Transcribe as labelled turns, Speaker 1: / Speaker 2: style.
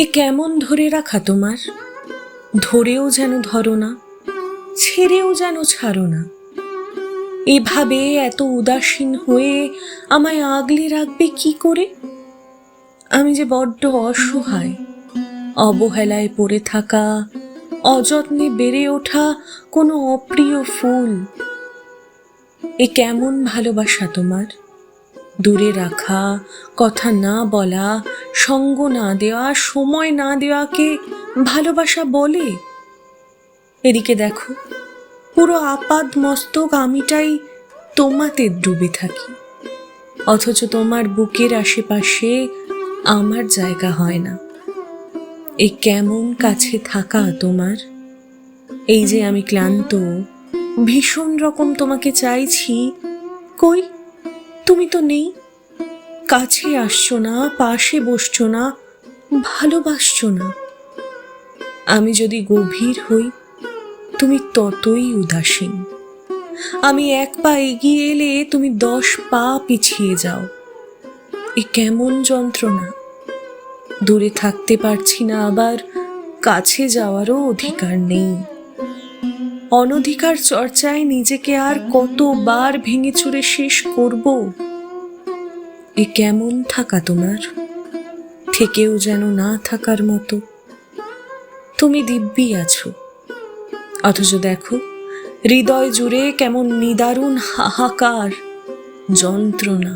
Speaker 1: এ কেমন ধরে রাখা তোমার? ধরেও যেন ধরো না, ছেড়েও যেন ছাড়ো না। এভাবে এত উদাসীন হয়ে আমায় আগলে রাখবে কি করে? আমি যে বড্ড অসহায়, অবহেলায় পড়ে থাকা, অযত্নে বেড়ে ওঠা কোনো অপ্রিয় ফুল। এ কেমন ভালোবাসা তোমার? দূরে রাখা, কথা না বলা, সঙ্গ না দেওয়া, সময় না দেওয়াকে ভালোবাসা বলে? এদিকে দেখো, পুরো আপাদ মস্তক আমিটাই তোমাতে ডুবে থাকি, অথচ তোমার বুকের আশেপাশে আমার জায়গা হয় না। এ কেমন কাছে থাকা তোমার? এই যে আমি ক্লান্ত, ভীষণ রকম তোমাকে চাইছি, কই তুমি তো নেই। কাছে আসছো না, পাশে বসছো না, ভালোবাসছো না। আমি যদি গভীর হই, তুমি ততই উদাসীন। আমি 1 পা এগিয়ে এলে তুমি 10 পা পিছিয়ে যাও। এ কেমন যন্ত্রণা! দূরে থাকতে পারছি না, আবার কাছে যাওয়ারও অধিকার নেই। অনধিকার চর্চায় নিজেকে আর কতবার ভেঙে চুরে শেষ করব? এ কেমন থাকা তোমার? থেকেও যেন না থাকার মতো। তুমি দিব্যি আছো, অথচ দেখো হৃদয় জুড়ে কেমন নিদারুণ হাহাকার, যন্ত্রণা।